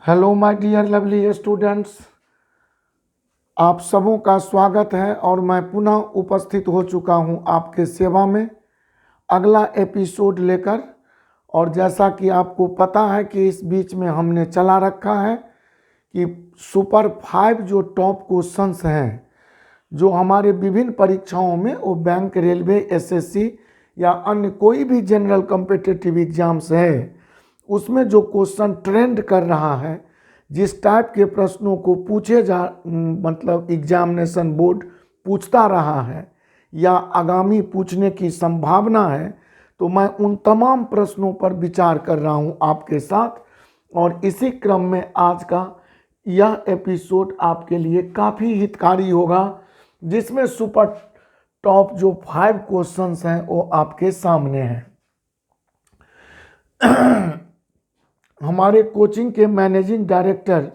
Hello my dear lovely students, आप सबों का स्वागत है और मैं पुनः उपस्थित हो चुका हूं आपके सेवा में अगला एपिसोड लेकर। और जैसा कि आपको पता है कि इस बीच में हमने चला रखा है कि सुपर 5 जो टॉप क्वेश्चंस हैं जो हमारे विभिन्न परीक्षाओं में, वो बैंक, रेलवे, एसएससी या अन्य कोई भी जनरल कॉम्पिटिटिव एग्जाम्स है, उसमें जो क्वेश्चन ट्रेंड कर रहा है, जिस टाइप के प्रश्नों को मतलब एग्जामिनेशन बोर्ड पूछता रहा है या आगामी पूछने की संभावना है, तो मैं उन तमाम प्रश्नों पर विचार कर रहा हूं आपके साथ। और इसी क्रम में आज का यह एपिसोड आपके लिए काफ़ी हितकारी होगा, जिसमें सुपर टॉप जो 5 क्वेश्चंस हैं वो आपके सामने हैं। हमारे कोचिंग के मैनेजिंग डायरेक्टर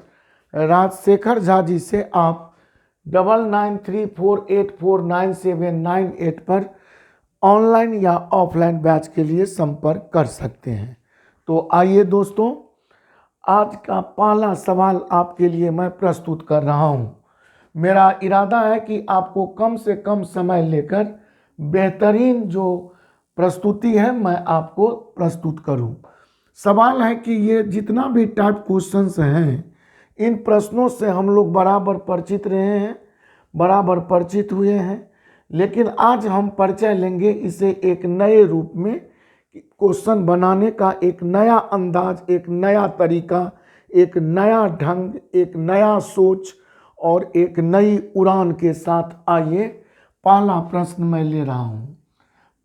राजशेखर झा जी से आप 9934849798 पर ऑनलाइन या ऑफलाइन बैच के लिए संपर्क कर सकते हैं। तो आइए दोस्तों, आज का पहला सवाल आपके लिए मैं प्रस्तुत कर रहा हूं। मेरा इरादा है कि आपको कम से कम समय लेकर बेहतरीन जो प्रस्तुति है मैं आपको प्रस्तुत करूं। सवाल है कि ये जितना भी टाइप क्वेश्चंस हैं, इन प्रश्नों से हम लोग बराबर परिचित रहे हैं, बराबर परिचित हुए हैं, लेकिन आज हम परिचय लेंगे इसे एक नए रूप में, क्वेश्चन बनाने का एक नया अंदाज, एक नया तरीका, एक नया ढंग, एक नया सोच और एक नई उड़ान के साथ। आइए, पहला प्रश्न मैं ले रहा हूं।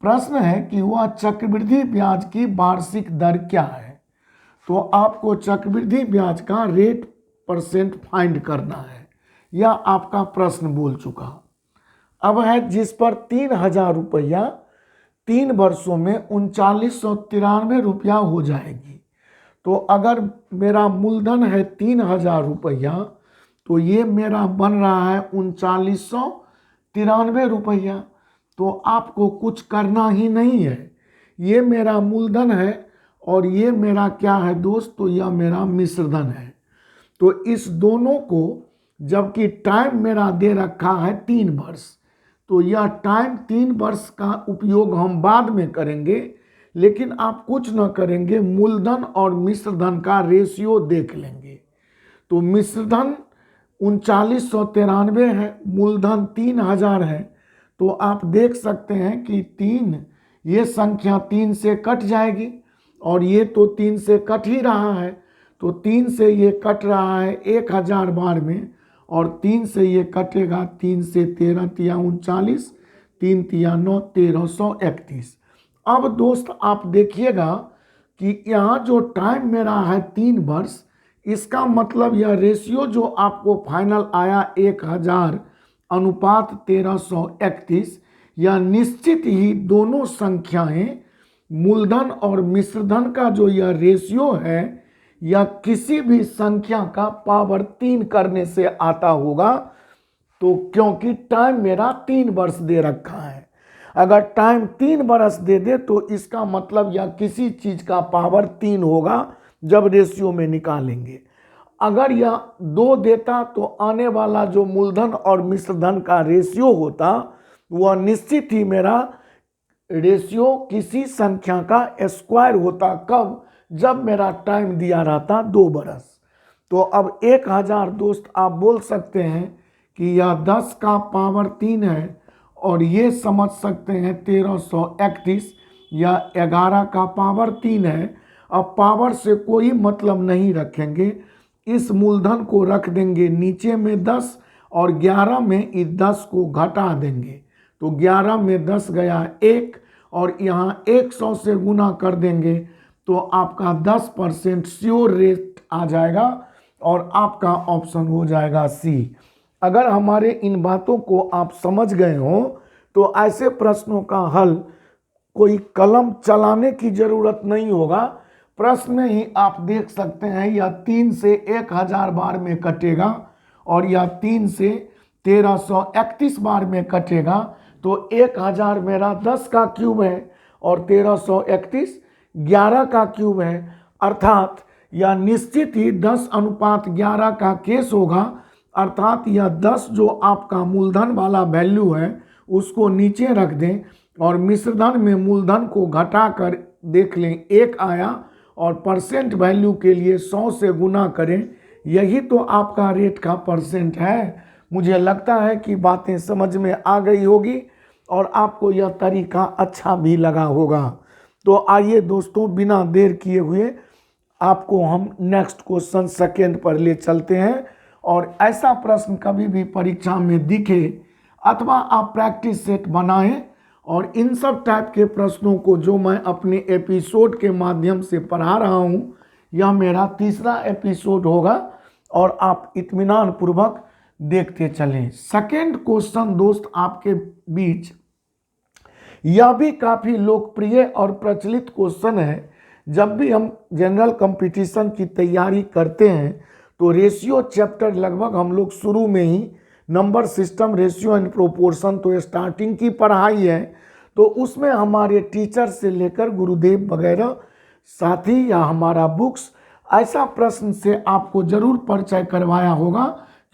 प्रश्न है कि वह चक्रवृद्धि ब्याज की वार्षिक दर क्या है। तो आपको चक्रवृद्धि ब्याज का रेट परसेंट फाइंड करना है, यह आपका प्रश्न बोल चुका। अब है जिस पर 3,000 रुपया 3 वर्षों में 3993 रुपया हो जाएगी। तो अगर मेरा मूलधन है 3,000 रुपया, तो ये मेरा बन रहा है 3993 रुपया। तो आपको कुछ करना ही नहीं है, ये मेरा मूलधन है और ये मेरा क्या है दोस्त, तो यह मेरा मिश्रधन है। तो इस दोनों को, जबकि टाइम मेरा दे रखा है 3 वर्ष, तो यह टाइम 3 वर्ष का उपयोग हम बाद में करेंगे, लेकिन आप कुछ न करेंगे, मूलधन और मिश्रधन का रेशियो देख लेंगे। तो मिश्रधन 3993 है, मूलधन 3,000 है। तो आप देख सकते हैं कि 3, ये संख्या 3 से कट जाएगी और ये तो 3 से कट ही रहा है। तो 3 से ये कट रहा है 1,000 बार में, और 3 से ये कटेगा 3 से 13 तिया 39, 3 तिया 9, 1331। अब दोस्त आप देखिएगा कि यहाँ जो टाइम मेरा है 3 वर्ष, इसका मतलब यह रेशियो जो आपको फाइनल आया 1,000 अनुपात 1331, यह निश्चित ही दोनों संख्याएं, मूलधन और मिश्रधन का जो यह रेशियो है, यह किसी भी संख्या का पावर 3 करने से आता होगा। तो क्योंकि टाइम मेरा 3 वर्ष दे रखा है, अगर टाइम 3 वर्ष दे दे तो इसका मतलब यह किसी चीज का पावर 3 होगा जब रेशियो में निकालेंगे। अगर यह 2 देता तो आने वाला जो मूलधन और मिश्रधन का रेशियो होता, वह निश्चित ही मेरा रेशियो किसी संख्या का स्क्वायर होता। कब? जब मेरा टाइम दिया रहता 2 बरस। तो अब 1,000 दोस्त आप बोल सकते हैं कि यह 10 का पावर 3 है, और ये समझ सकते हैं 1331 या 11 का पावर 3 है। अब पावर से कोई मतलब नहीं रखेंगे, इस मूलधन को रख देंगे नीचे में 10 और 11 में इस 10 को घटा देंगे। तो 11 में 10 गया 1, और यहाँ 100 से गुना कर देंगे तो आपका 10% श्योर रेट आ जाएगा और आपका ऑप्शन हो जाएगा सी। अगर हमारे इन बातों को आप समझ गए हो तो ऐसे प्रश्नों का हल कोई कलम चलाने की जरूरत नहीं होगा, प्रश्न में ही आप देख सकते हैं। यह 3 से 1,000 बार में कटेगा और यह 3 से 1331 बार में कटेगा। तो 1,000 मेरा 10 का क्यूब है और 1331 11 का क्यूब है, अर्थात या निश्चित ही 10:11 का केस होगा, अर्थात यह 10 जो आपका मूलधन वाला वैल्यू है उसको नीचे रख दें और मिश्रधन में मूलधन को घटाकर देख लें 1 आया और परसेंट वैल्यू के लिए 100 से गुना करें, यही तो आपका रेट का परसेंट है। मुझे लगता है कि बातें समझ में आ गई होगी और आपको यह तरीका अच्छा भी लगा होगा। तो आइए दोस्तों, बिना देर किए हुए आपको हम नेक्स्ट क्वेश्चन सेकेंड पर ले चलते हैं। और ऐसा प्रश्न कभी भी परीक्षा में दिखे अथवा आप प्रैक्टिस सेट बनाएं और इन सब टाइप के प्रश्नों को जो मैं अपने एपिसोड के माध्यम से पढ़ा रहा हूं, यह मेरा तीसरा एपिसोड होगा और आप इत्मीनान पूर्वक देखते चलें। सेकेंड क्वेश्चन दोस्त आपके बीच यह भी काफ़ी लोकप्रिय और प्रचलित क्वेश्चन है। जब भी हम जनरल कंपटीशन की तैयारी करते हैं तो रेशियो चैप्टर लगभग हम लोग शुरू में ही number system, ratio and proportion तो स्टार्टिंग की पढ़ाई है, तो उसमें हमारे टीचर से लेकर गुरुदेव वगैरह साथी या हमारा बुक्स ऐसा प्रश्न से आपको जरूर परिचय करवाया होगा,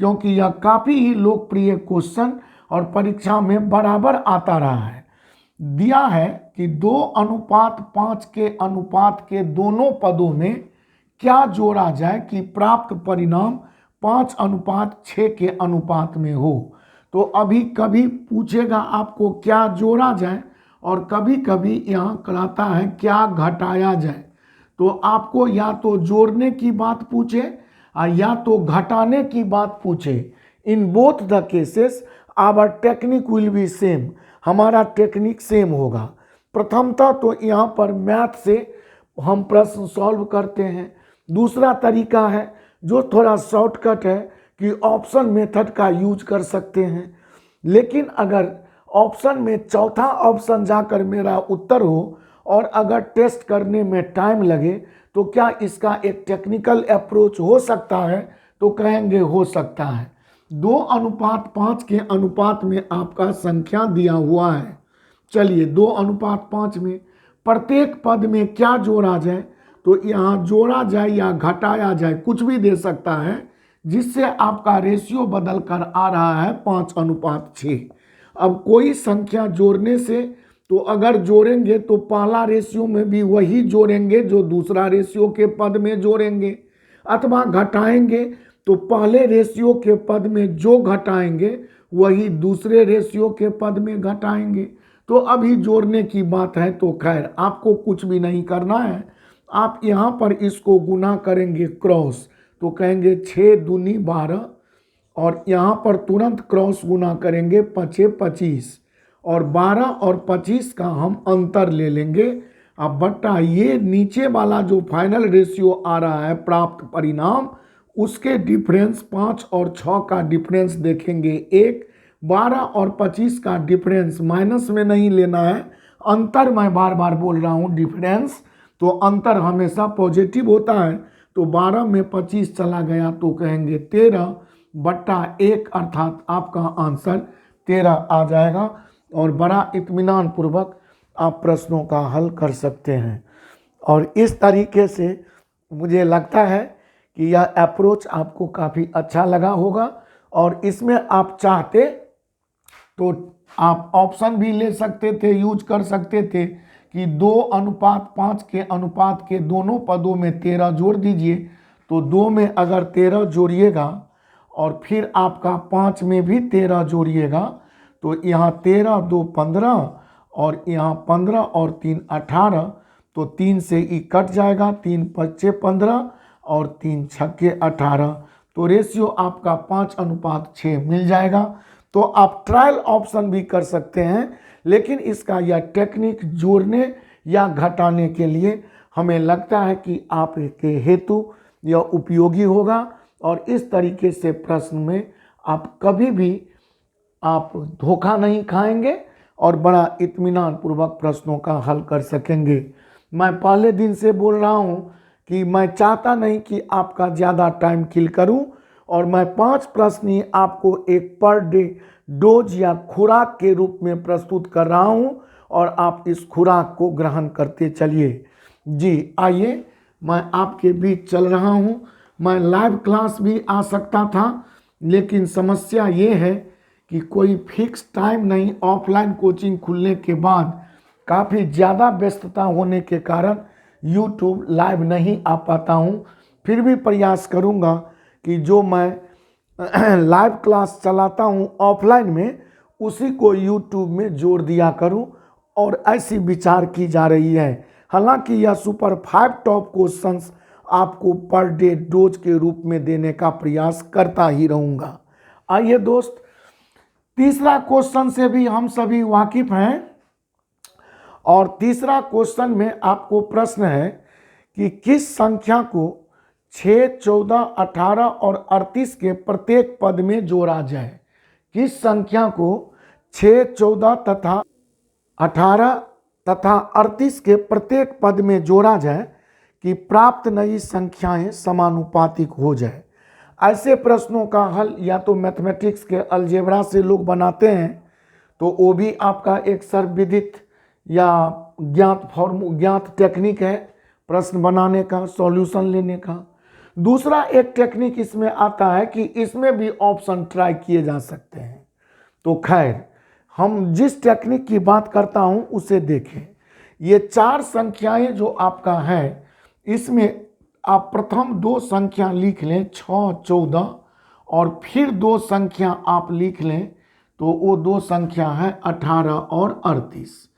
क्योंकि यह काफ़ी ही लोकप्रिय क्वेश्चन और परीक्षा में बराबर आता रहा है। दिया है कि 2:5 के अनुपात के दोनों पदों में क्या जोड़ा जाए कि प्राप्त परिणाम 5:6 के अनुपात में हो। तो अभी कभी पूछेगा आपको क्या जोड़ा जाए और कभी कभी यहाँ कराता है क्या घटाया जाए। तो आपको या तो जोड़ने की बात पूछे या तो घटाने की बात पूछे, in both the cases our technique will be same, हमारा टेक्निक सेम होगा। प्रथमतः तो यहाँ पर मैथ से हम प्रश्न सॉल्व करते हैं। दूसरा तरीका है जो थोड़ा शॉर्टकट है कि ऑप्शन मेथड का यूज कर सकते हैं। लेकिन अगर ऑप्शन में चौथा ऑप्शन जाकर मेरा उत्तर हो और अगर टेस्ट करने में टाइम लगे तो क्या इसका एक टेक्निकल अप्रोच हो सकता है, तो कहेंगे हो सकता है। 2:5 के अनुपात में आपका संख्या दिया हुआ है। चलिए 2:5 में प्रत्येक पद में क्या जोड़ा जाए, तो यहाँ जोड़ा जाए या घटाया जाए कुछ भी दे सकता है, जिससे आपका रेशियो बदल कर आ रहा है 5:6। अब कोई संख्या जोड़ने से तो अगर जोड़ेंगे तो पहला रेशियो में भी वही जोड़ेंगे जो दूसरा रेशियो के पद में जोड़ेंगे, अथवा घटाएंगे तो पहले रेशियो के पद में जो घटाएंगे वही दूसरे रेशियो के पद में घटाएंगे। तो अभी जोड़ने की बात है तो खैर आपको कुछ भी नहीं करना है, आप यहाँ पर इसको गुना करेंगे क्रॉस, तो कहेंगे 6 दूनी 12 और यहाँ पर तुरंत क्रॉस गुना करेंगे 5 25 और 12 और 25 का हम अंतर ले लेंगे। अब बट्टा ये नीचे वाला जो फाइनल रेशियो आ रहा है प्राप्त परिणाम, उसके डिफरेंस 5 और 6 का डिफरेंस देखेंगे 1, 12 और 25 का डिफरेंस माइनस में नहीं लेना है, अंतर मैं बार बार बोल रहा हूँ डिफरेंस, तो अंतर हमेशा पॉजिटिव होता है। तो 12 में 25 चला गया तो कहेंगे 13/1, अर्थात आपका आंसर 13 आ जाएगा और बड़ा इत्मीनान पूर्वक आप प्रश्नों का हल कर सकते हैं। और इस तरीके से मुझे लगता है कि यह अप्रोच आपको काफ़ी अच्छा लगा होगा और इसमें आप चाहते तो आप ऑप्शन भी ले सकते थे, यूज कर सकते थे कि 2:5 के अनुपात के दोनों पदों में 13 जोड़ दीजिए। तो 2 में अगर 13 जोड़िएगा और फिर आपका 5 में भी 13 जोड़िएगा तो यहाँ 13 2 15 और यहाँ 15 और 3 18, तो 3 से ई कट जाएगा, 3 5 15 और 3 6 18, तो रेशियो आपका 5:6 मिल जाएगा। तो आप ट्रायल ऑप्शन भी कर सकते हैं, लेकिन इसका यह टेक्निक जोड़ने या घटाने के लिए हमें लगता है कि आपके हेतु यह उपयोगी होगा और इस तरीके से प्रश्न में आप कभी भी आप धोखा नहीं खाएंगे और बड़ा इत्मीनान पूर्वक प्रश्नों का हल कर सकेंगे। मैं पहले दिन से बोल रहा हूँ कि मैं चाहता नहीं कि आपका ज़्यादा टाइम किल करूँ और मैं 5 प्रश्न ही आपको एक पर डे डोज या खुराक के रूप में प्रस्तुत कर रहा हूँ और आप इस खुराक को ग्रहण करते चलिए। जी आइए मैं आपके बीच चल रहा हूँ। मैं लाइव क्लास भी आ सकता था, लेकिन समस्या ये है कि कोई फिक्स टाइम नहीं। ऑफलाइन कोचिंग खुलने के बाद काफ़ी ज़्यादा व्यस्तता होने के कारण यूट्यूब लाइव नहीं आ पाता हूँ। फिर भी प्रयास करूँगा कि जो मैं लाइव क्लास चलाता हूँ ऑफलाइन में, उसी को यूट्यूब में जोड़ दिया करूँ, और ऐसी विचार की जा रही है। हालांकि यह सुपर 5 टॉप क्वेश्चंस आपको पर डे डोज के रूप में देने का प्रयास करता ही रहूँगा। आइए दोस्त, तीसरा क्वेश्चन से भी हम सभी वाकिफ हैं, और तीसरा क्वेश्चन में आपको प्रश्न है कि किस संख्या को 6, 14, 18 और 38 के प्रत्येक पद में जोड़ा जाए। किस संख्या को 6, 14 तथा 18 तथा 38 के प्रत्येक पद में जोड़ा जाए कि प्राप्त नई संख्याएं समानुपातिक हो जाए। ऐसे प्रश्नों का हल या तो मैथमेटिक्स के अलजेब्रा से लोग बनाते हैं, तो वो भी आपका एक सर्वविदित या ज्ञात टेक्निक है प्रश्न बनाने का, सॉल्यूशन लेने का। दूसरा एक टेक्निक इसमें आता है कि इसमें भी ऑप्शन ट्राई किए जा सकते हैं। तो खैर, हम जिस टेक्निक की बात करता हूं उसे देखें। ये 4 संख्याएं जो आपका है, इसमें आप प्रथम 2 संख्या लिख लें 6, 14, और फिर 2 संख्या आप लिख लें, तो वो 2 संख्या है 18 और 38।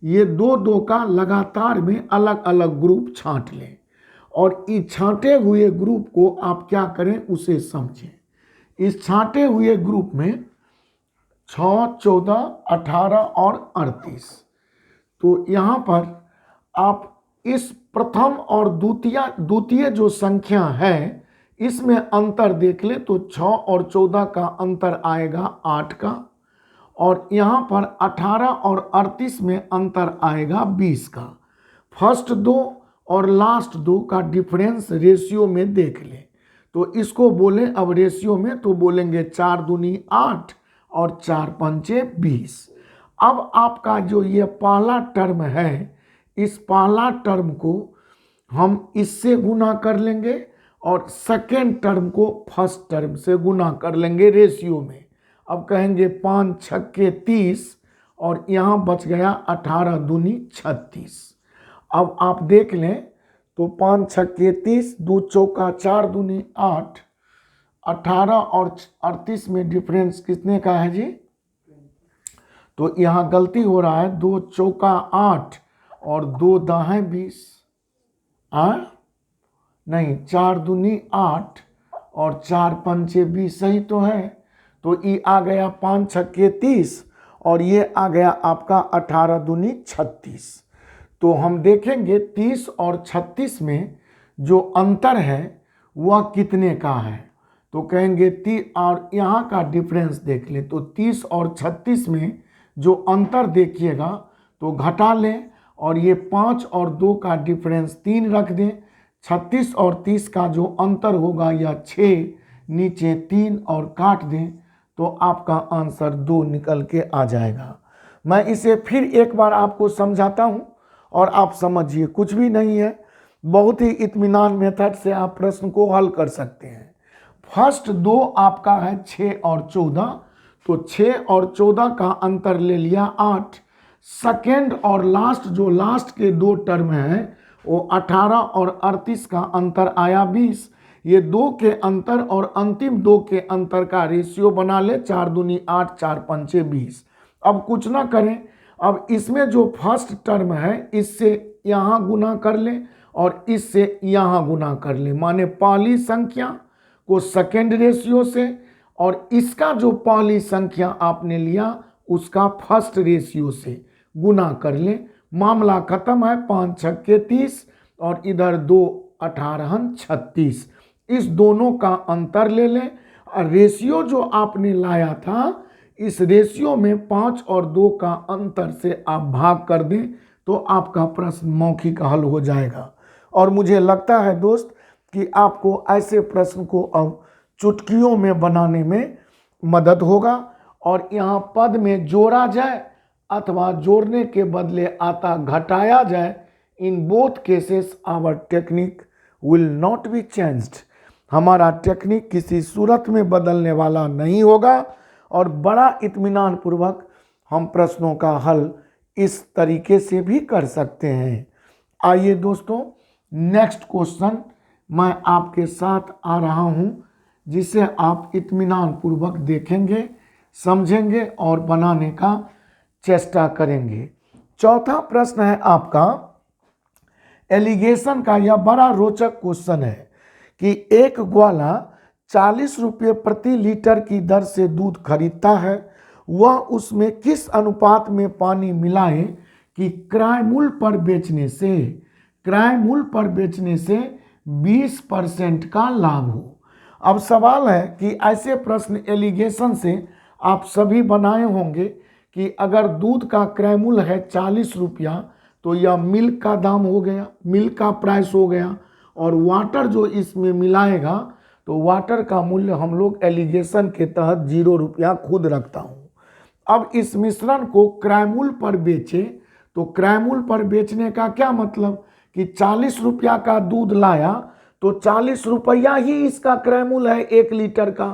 ये 2 का लगातार में अलग अलग ग्रुप छांट लें, और इस छांटे हुए ग्रुप को आप क्या करें उसे समझें। इस छांटे हुए ग्रुप में 6, 14, 18 और 38, तो यहाँ पर आप इस प्रथम और द्वितीय जो संख्या है इसमें अंतर देख ले, तो 6 और 14 का अंतर आएगा 8 का, और यहाँ पर 18 और 38 में अंतर आएगा 20 का। फर्स्ट 2 और लास्ट 2 का डिफरेंस रेशियो में देख लें, तो इसको बोलें अब रेशियो में, तो बोलेंगे 4 दूनी 8 और 4 पंचे 20। अब आपका जो ये पहला टर्म है, इस पहला टर्म को हम इससे गुना कर लेंगे, और सेकेंड टर्म को फर्स्ट टर्म से गुना कर लेंगे रेशियो में। अब कहेंगे 5 छक्के 30, और यहाँ बच गया 18 दूनी 36। अब आप देख लें, तो 5 छक्के 30, 2 चौका 4 दूनी 8, 18 और 38 में डिफरेंस कितने का है जी? तो यहाँ गलती हो रहा है, 2 चौका 8 और 2 दाहें 20, नहीं 4 दूनी 8 और 4 पंचे 20, सही तो है। तो ये आ गया 5 छक्के 30, और ये आ गया आपका 18 दूनी 36। तो हम देखेंगे 30 और 36 में जो अंतर है वह कितने का है, तो कहेंगे 30, और यहाँ का डिफरेंस देख लें, तो 30 और 36 में जो अंतर देखिएगा तो घटा लें, और ये 5 और 2 का डिफरेंस 3 रख दें। 36 और 30 का जो अंतर होगा या 6, नीचे 3 और काट दें, तो आपका आंसर 2 निकल के आ जाएगा। मैं इसे फिर एक बार आपको समझाता हूं, और आप समझिए, कुछ भी नहीं है, बहुत ही इत्मीनान मेथड से आप प्रश्न को हल कर सकते हैं। फर्स्ट 2 आपका है 6 और 14, तो 6 और 14 का अंतर ले लिया 8। सेकेंड और लास्ट, जो लास्ट के 2 टर्म हैं, वो 18 और 38 का अंतर आया 20। ये 2 के अंतर और अंतिम 2 के अंतर का रेशियो बना ले, 4 दूनी 8, 4 पंचे 20। अब कुछ ना करें, अब इसमें जो फर्स्ट टर्म है इससे यहाँ गुना कर लें, और इससे यहाँ गुना कर लें, माने पहली संख्या को सेकेंड रेशियो से, और इसका जो पहली संख्या आपने लिया उसका फर्स्ट रेशियो से गुना कर लें। मामला खत्म है। 5 छक्के 30 और इधर 2 18 36, इस दोनों का अंतर ले लें, और रेशियो जो आपने लाया था इस रेशियो में 5 और 2 का अंतर से आप भाग कर दें, तो आपका प्रश्न मौखिक हल हो जाएगा। और मुझे लगता है दोस्त कि आपको ऐसे प्रश्न को अब चुटकियों में बनाने में मदद होगा, और यहाँ पद में जोड़ा जाए अथवा जोड़ने के बदले आता घटाया जाए, in both cases our technique will not be changed. हमारा टेक्निक किसी सूरत में बदलने वाला नहीं होगा और बड़ा इत्मीनान पूर्वक हम प्रश्नों का हल इस तरीके से भी कर सकते हैं। आइए दोस्तों, नेक्स्ट क्वेश्चन मैं आपके साथ आ रहा हूं, जिसे आप इत्मीनान पूर्वक देखेंगे, समझेंगे और बनाने का चेष्टा करेंगे। चौथा प्रश्न है आपका एलिगेशन का। यह बड़ा रोचक क्वेश्चन है कि एक ग्वाला 40 रुपये प्रति लीटर की दर से दूध खरीदता है। वह उसमें किस अनुपात में पानी मिलाए कि क्रय मूल्य पर बेचने से 20% का लाभ हो। अब सवाल है कि ऐसे प्रश्न एलिगेशन से आप सभी बनाए होंगे कि अगर दूध का क्रय मूल्य है 40 रुपया तो यह मिल्क का दाम हो गया, मिल्क का प्राइस हो गया, और वाटर जो इसमें मिलाएगा तो वाटर का मूल्य हम लोग एलिगेशन के तहत 0 रुपया खुद रखता हूँ। अब इस मिश्रण को क्रय मूल्य पर बेचे तो क्रय मूल्य पर बेचने का क्या मतलब कि 40 रुपया का दूध लाया तो 40 रुपया ही इसका क्रय मूल्य है 1 लीटर का,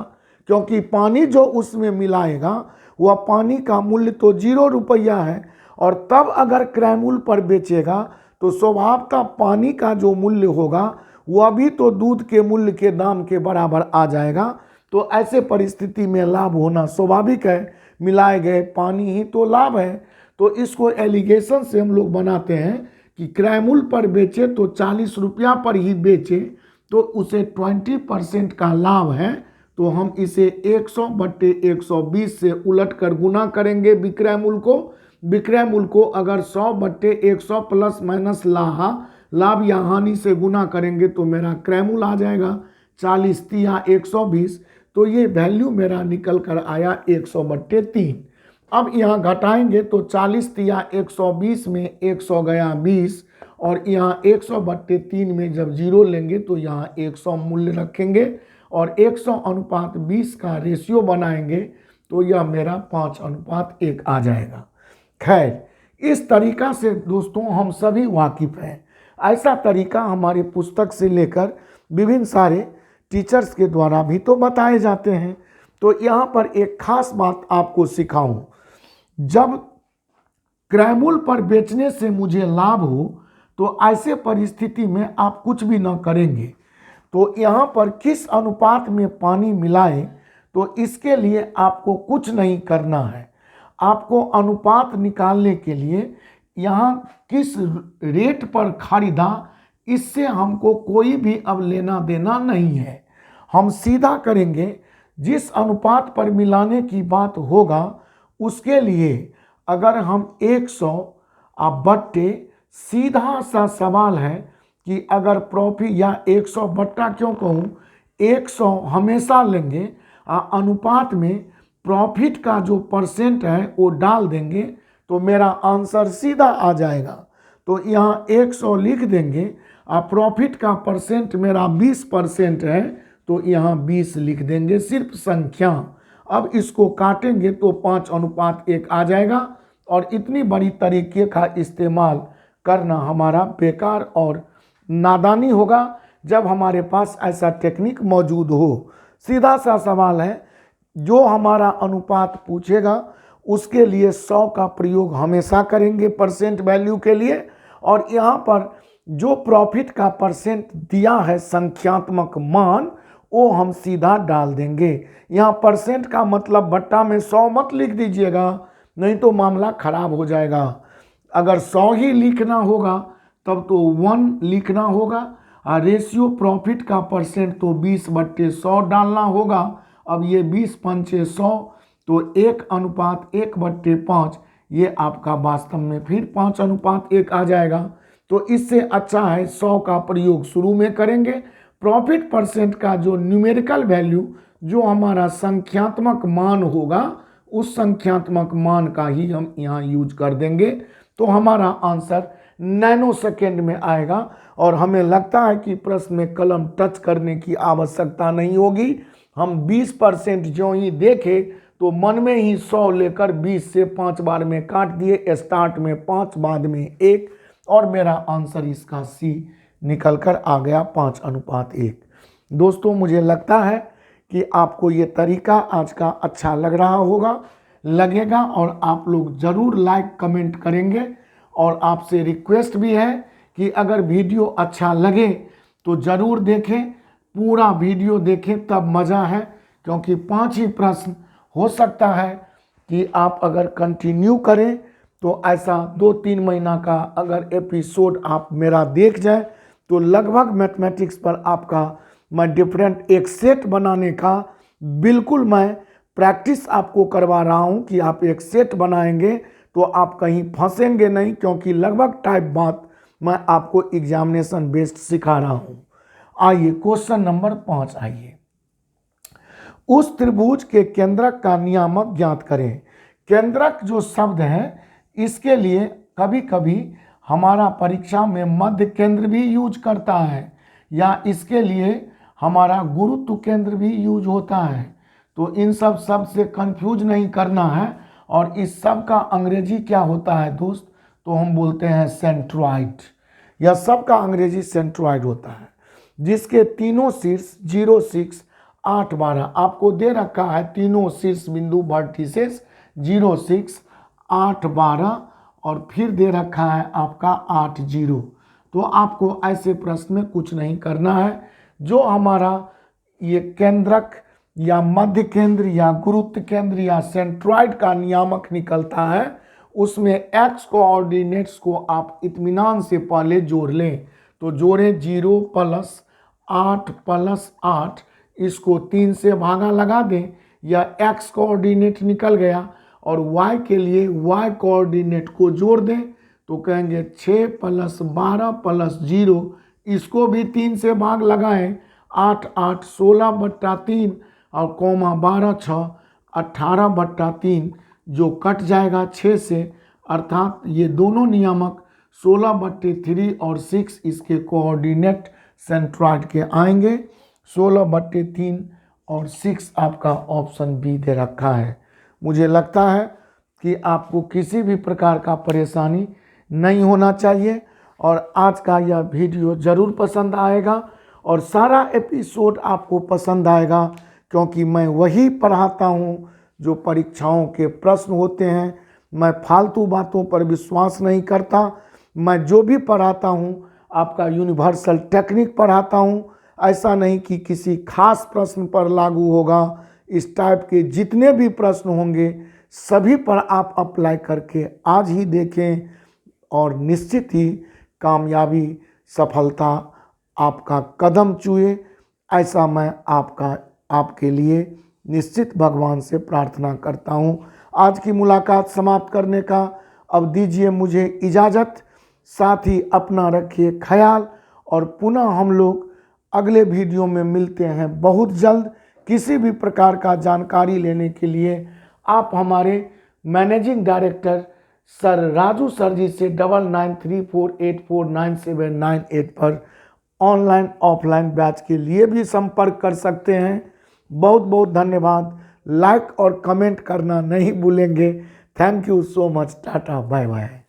क्योंकि पानी जो उसमें मिलाएगा वह पानी का मूल्य तो 0 रुपया है, और तब अगर क्रय मूल्य पर बेचेगा तो स्वभावतः पानी का जो मूल्य होगा वह भी तो दूध के मूल्य के दाम के बराबर आ जाएगा। तो ऐसे परिस्थिति में लाभ होना स्वाभाविक है, मिलाए गए पानी ही तो लाभ है। तो इसको एलिगेशन से हम लोग बनाते हैं कि क्रय मूल्य पर बेचे तो 40 रुपया पर ही बेचे तो उसे 20% का लाभ है। तो हम इसे 100/120 से उलट कर गुना करेंगे विक्रय मूल्य को। विक्रय मूल्य को अगर 100/100 प्लस माइनस लाभ या हानि से गुना करेंगे तो मेरा क्रय मूल्य आ जाएगा 40 या 120। तो ये वैल्यू मेरा निकल कर आया 100/3। अब यहाँ घटाएंगे तो 40 या 120 में 100 गया 20, और यहाँ 100/3 में जब 0 लेंगे तो यहाँ 100 मूल्य रखेंगे और 100:20 का रेशियो बनाएंगे तो यह मेरा 5:1 आ जाएगा। खैर, इस तरीका से दोस्तों हम सभी वाकिफ़ हैं। ऐसा तरीका हमारे पुस्तक से लेकर विभिन्न सारे टीचर्स के द्वारा भी तो बताए जाते हैं। तो यहाँ पर एक खास बात आपको सिखाऊं, जब क्रय मूल्य पर बेचने से मुझे लाभ हो तो ऐसे परिस्थिति में आप कुछ भी न करेंगे। तो यहाँ पर किस अनुपात में पानी मिलाएं, तो इसके लिए आपको कुछ नहीं करना है। आपको अनुपात निकालने के लिए यहाँ किस रेट पर खरीदा इससे हमको कोई भी अब लेना देना नहीं है। हम सीधा करेंगे, जिस अनुपात पर मिलाने की बात होगा उसके लिए अगर हम 100 बट्टे, सीधा सा सवाल है कि अगर प्रॉफिट या 100 बट्टा क्यों कहूँ, 100 हमेशा लेंगे, अनुपात में प्रॉफिट का जो परसेंट है वो डाल देंगे तो मेरा आंसर सीधा आ जाएगा। तो यहाँ 100 लिख देंगे, प्रॉफिट का परसेंट मेरा 20% है तो यहाँ 20 लिख देंगे, सिर्फ संख्या। अब इसको काटेंगे तो 5:1 आ जाएगा, और इतनी बड़ी तरीके का इस्तेमाल करना हमारा बेकार और नादानी होगा जब हमारे पास ऐसा टेक्निक मौजूद हो। सीधा सा सवाल है, जो हमारा अनुपात पूछेगा उसके लिए 100 का प्रयोग हमेशा करेंगे परसेंट वैल्यू के लिए, और यहाँ पर जो प्रॉफिट का परसेंट दिया है संख्यात्मक मान वो हम सीधा डाल देंगे। यहाँ परसेंट का मतलब बट्टा में 100 मत लिख दीजिएगा, नहीं तो मामला खराब हो जाएगा। अगर 100 ही लिखना होगा तब तो 1 लिखना होगा, और रेशियो प्रॉफिट का परसेंट तो 20/100 डालना होगा। अब ये 20×5 100 तो 1:1/5, ये आपका वास्तव में फिर 5:1 आ जाएगा। तो इससे अच्छा है 100 का प्रयोग शुरू में करेंगे। प्रॉफिट परसेंट का जो न्यूमेरिकल वैल्यू, जो हमारा संख्यात्मक मान होगा, उस संख्यात्मक मान का ही हम यहाँ यूज कर देंगे तो हमारा आंसर नैनो सेकेंड में आएगा। और हमें लगता है कि प्रश्न में कलम टच करने की आवश्यकता नहीं होगी। हम 20% जो ही देखे तो मन में ही 100 लेकर 20 से 5 बार में काट दिए, स्टार्ट में 5 बाद में 1, और मेरा आंसर इसका सी निकल कर आ गया 5:1। दोस्तों मुझे लगता है कि आपको ये तरीका आज का अच्छा लग रहा होगा, लगेगा, और आप लोग ज़रूर लाइक कमेंट करेंगे। और आपसे रिक्वेस्ट भी है कि अगर वीडियो अच्छा लगे तो ज़रूर देखें, पूरा वीडियो देखें, तब मज़ा है। क्योंकि 5 ही प्रश्न, हो सकता है कि आप अगर कंटिन्यू करें तो ऐसा 2-3 महीना का अगर एपिसोड आप मेरा देख जाए तो लगभग मैथमेटिक्स पर आपका मैं डिफरेंट एक सेट बनाने का बिल्कुल मैं प्रैक्टिस आपको करवा रहा हूं कि आप एक सेट बनाएंगे तो आप कहीं फंसेंगे नहीं, क्योंकि लगभग टाइप बात मैं आपको एग्जामिनेशन बेस्ड सिखा रहा हूं। आइए क्वेश्चन नंबर 5 आइए। उस त्रिभुज के केंद्रक का नियामक ज्ञात करें। केंद्रक जो शब्द है इसके लिए कभी कभी हमारा परीक्षा में मध्य केंद्र भी यूज करता है, या इसके लिए हमारा गुरुत्व केंद्र भी यूज होता है। तो इन सब शब्द से कंफ्यूज नहीं करना है। और इस सब का अंग्रेजी क्या होता है दोस्त, तो हम बोलते हैं सेंट्रॉइड। यह सब का अंग्रेजी सेंट्रॉइड होता है, जिसके तीनों शीर्ष 0, 6, 8, 12 आपको दे रखा है। तीनों शीर्ष बिंदु वर्टिसेस 0, 6, 8, 12 और फिर दे रखा है आपका 8, 0। तो आपको ऐसे प्रश्न में कुछ नहीं करना है। जो हमारा ये केंद्रक या मध्य केंद्र या गुरुत्व केंद्र या सेंट्रॉइड का नियामक निकलता है, उसमें एक्स कोऑर्डिनेट्स को आप इत्मीनान से पहले जोड़ लें। तो जोड़ें 0 + 8 + 8, इसको 3 से भागा लगा दें, या एक्स कोऑर्डिनेट निकल गया। और y के लिए y कोऑर्डिनेट को जोड़ दें तो कहेंगे 6 + 12 + 0, इसको भी 3 से भाग लगाएं। 8, 8 16/3 और कॉमा 12, 6 18/3, जो कट जाएगा 6 से। अर्थात ये दोनों नियामक 16/3 और 6 इसके कोऑर्डिनेट सेंट्रॉइड के आएंगे। 16/3 और 6 आपका ऑप्शन बी दे रखा है। मुझे लगता है कि आपको किसी भी प्रकार का परेशानी नहीं होना चाहिए, और आज का यह वीडियो ज़रूर पसंद आएगा और सारा एपिसोड आपको पसंद आएगा, क्योंकि मैं वही पढ़ाता हूँ जो परीक्षाओं के प्रश्न होते हैं। मैं फालतू बातों पर विश्वास नहीं करता। मैं जो भी पढ़ाता हूँ आपका यूनिवर्सल टेक्निक पढ़ाता हूँ। ऐसा नहीं कि किसी खास प्रश्न पर लागू होगा। इस टाइप के जितने भी प्रश्न होंगे सभी पर आप अप्लाई करके आज ही देखें, और निश्चित ही कामयाबी, सफलता आपका कदम छुए, ऐसा मैं आपके लिए निश्चित भगवान से प्रार्थना करता हूँ। आज की मुलाकात समाप्त करने का अब दीजिए मुझे इजाज़त। साथ ही अपना रखिए ख्याल, और पुनः हम लोग अगले वीडियो में मिलते हैं बहुत जल्द। किसी भी प्रकार का जानकारी लेने के लिए आप हमारे managing director sir Raju sir ji से 9934849798 पर ऑनलाइन ऑफलाइन बैच के लिए भी संपर्क कर सकते हैं। बहुत बहुत धन्यवाद। लाइक और कमेंट करना नहीं भूलेंगे। Thank you so much. Tata, bye bye.